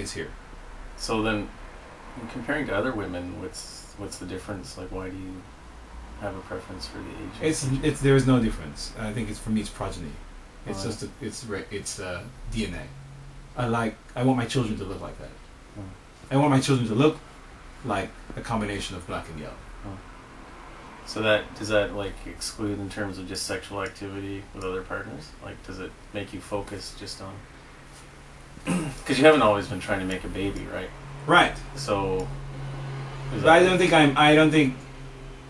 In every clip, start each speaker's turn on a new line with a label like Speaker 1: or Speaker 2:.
Speaker 1: kids here.
Speaker 2: So then, in comparing to other women, what's the difference? Like, why do you have a preference for the Asian?
Speaker 1: It's there is no difference. I think it's for me it's progeny. It's
Speaker 2: Oh,
Speaker 1: just it's DNA. I want my children to look like that.
Speaker 2: Oh.
Speaker 1: I want my children to look like a combination of black and yellow.
Speaker 2: Oh. So does that like exclude in terms of just sexual activity with other partners? Like, does it make you focus just on? Because you haven't always been trying to make a baby, right?
Speaker 1: Right.
Speaker 2: So.
Speaker 1: But I don't think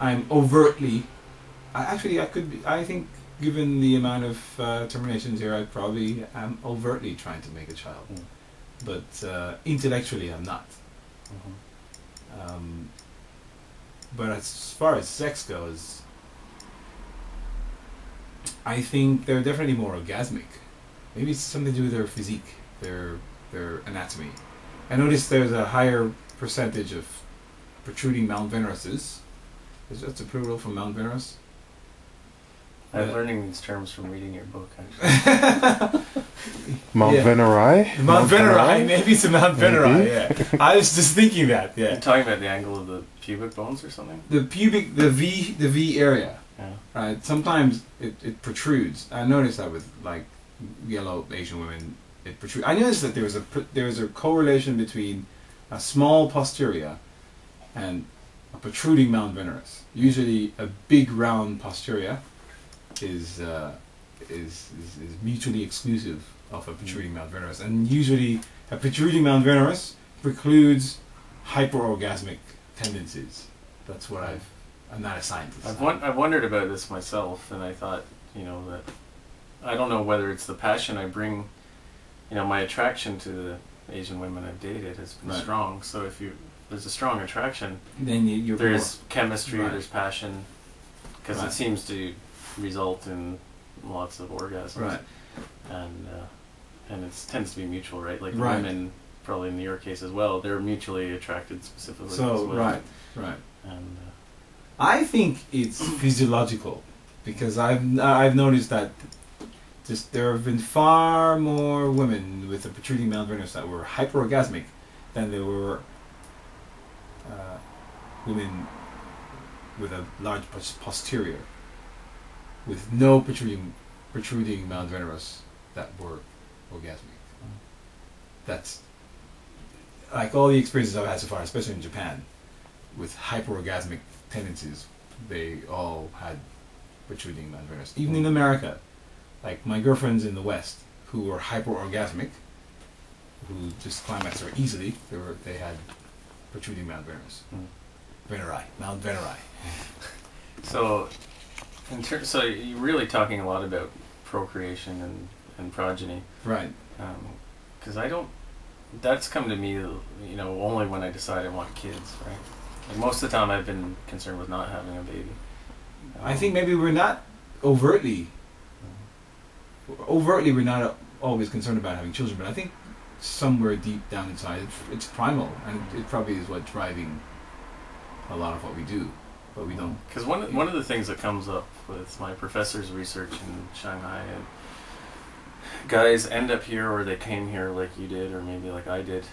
Speaker 1: I'm overtly. I could be. I think given the amount of terminations here, I probably am overtly trying to make a child.
Speaker 2: Mm.
Speaker 1: But intellectually, I'm not.
Speaker 2: Mm-hmm.
Speaker 1: But as far as sex goes, I think they're definitely more orgasmic. Maybe it's something to do with their physique, their anatomy. I noticed there's a higher percentage of protruding Mount Veneruses. Is that the plural from Mount Venerus?
Speaker 2: I'm learning these terms from reading your book, actually.
Speaker 3: Mount Venerai?
Speaker 1: Mount Venerai? Maybe it's a Mount Venerai, yeah. I was just thinking that, yeah.
Speaker 2: You're talking about the angle of the pubic bones or something?
Speaker 1: The V area.
Speaker 2: Yeah.
Speaker 1: Right. Sometimes it protrudes. I noticed that with like yellow Asian women, it protrudes. I noticed that there was a correlation between a small posterior and a protruding Mount Venerus. Usually, a big round posterior is mutually exclusive of a protruding Mount Venerus, and usually a protruding Mount Venerus precludes hyperorgasmic tendencies. That's what I'm not a scientist.
Speaker 2: I've wondered about this myself, and I thought, that I don't know whether it's the passion I bring, my attraction to the Asian women I've dated has been strong. So if there's a strong attraction,
Speaker 1: then
Speaker 2: there's chemistry,
Speaker 1: right.
Speaker 2: There's passion, because it seems to result in lots of orgasms,
Speaker 1: right?
Speaker 2: And it tends to be mutual, right? Like the
Speaker 1: right.
Speaker 2: women, probably in your case as well, they're mutually attracted specifically.
Speaker 1: So
Speaker 2: as well.
Speaker 1: right.
Speaker 2: And
Speaker 1: I think it's physiological, because I've noticed that there have been far more women with a protruding Mount Venerus that were hyperorgasmic than there were women with a large posterior with no protruding Mount Venerus that were orgasmic. That's like all the experiences I've had so far, especially in Japan, with hyperorgasmic tendencies. They all had protruding Mount Venerus. Even in America, like my girlfriends in the West who were hyperorgasmic, who just climaxed very easily, they had protruding Mount Venerus. Venerai, Mount Venerai.
Speaker 2: So, so you're really talking a lot about procreation and progeny,
Speaker 1: right?
Speaker 2: Because that's come to me, only when I decide I want kids, right? Like most of the time, I've been concerned with not having a baby.
Speaker 1: I think maybe we're not overtly we're not always concerned about having children, but I think somewhere deep down inside, it's primal, and it probably is what's driving a lot of what we do, but we don't.
Speaker 2: Because one of the things that comes up with my professor's research in Shanghai, and guys end up here, or they came here like you did, or maybe like I did,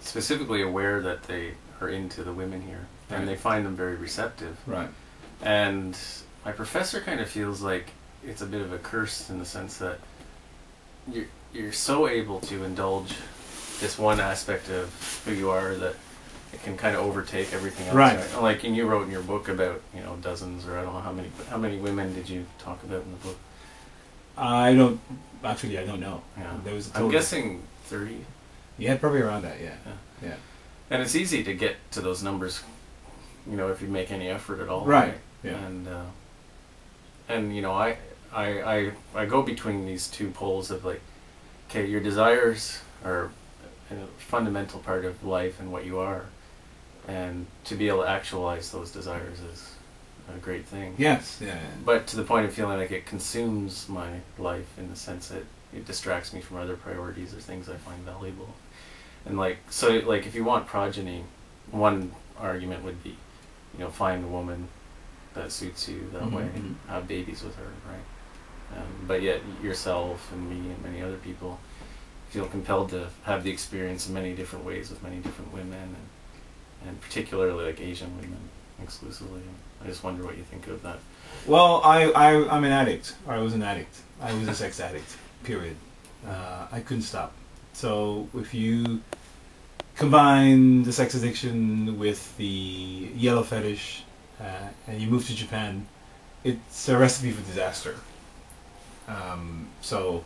Speaker 2: specifically aware that they are into the women here,
Speaker 1: right.
Speaker 2: And they find them very receptive.
Speaker 1: Right.
Speaker 2: And my professor kind of feels like it's a bit of a curse in the sense that you're so able to indulge this one aspect of who you are that it can kind of overtake everything else.
Speaker 1: Right.
Speaker 2: Like, and you wrote in your book about, dozens, or I don't know how many women did you talk about in the book?
Speaker 1: I don't know.
Speaker 2: Yeah.
Speaker 1: There was
Speaker 2: I'm guessing 30.
Speaker 1: Yeah, probably around that, yeah.
Speaker 2: And it's easy to get to those numbers, if you make any effort at all.
Speaker 1: Right. Yeah.
Speaker 2: And I go between these two poles of like, okay, your desires are a fundamental part of life and what you are, and to be able to actualize those desires is a great thing.
Speaker 1: Yes. Yeah.
Speaker 2: But to the point of feeling like it consumes my life in the sense that it distracts me from other priorities or things I find valuable. And if you want progeny, one argument would be, find a woman that suits you that way, and have babies with her, right? But yet yourself and me and many other people, feel compelled to have the experience in many different ways with many different women, and particularly like Asian women exclusively. I just wonder what you think of that.
Speaker 1: Well, I'm an addict. Or I was an addict. I was a sex addict. Period. I couldn't stop. So if you combine the sex addiction with the yellow fetish, and you move to Japan, it's a recipe for disaster. So,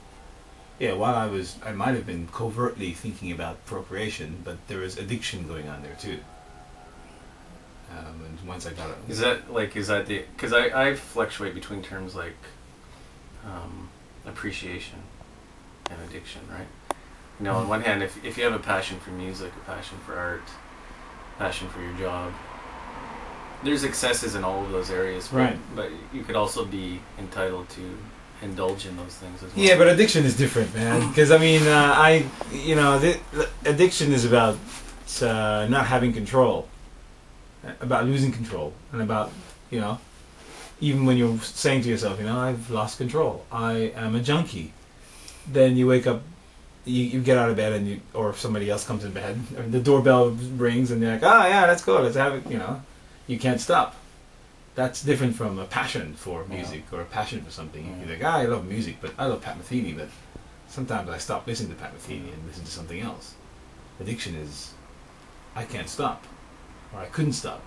Speaker 1: yeah, while I might have been covertly thinking about procreation, but there was addiction going on there too. And once I got it,
Speaker 2: is that the, because I fluctuate between terms like appreciation and addiction, right? You know, on one hand, if you have a passion for music, a passion for art, passion for your job, there's excesses in all of those areas,
Speaker 1: right?
Speaker 2: But you could also be entitled to indulge in those things as well.
Speaker 1: Yeah, but addiction is different, man. Because I mean, the addiction is about not having control, about losing control, and about, even when you're saying to yourself, I've lost control, I am a junkie. Then you wake up, you get out of bed, and or if somebody else comes in bed, or the doorbell rings, and you're like, yeah, let's go, let's have it. You can't stop. That's different from a passion for music or a passion for something. You're like, I love music, but I love Pat Metheny, but sometimes I stop listening to Pat Metheny and listen to something else. Addiction is, I can't stop, or I couldn't stop.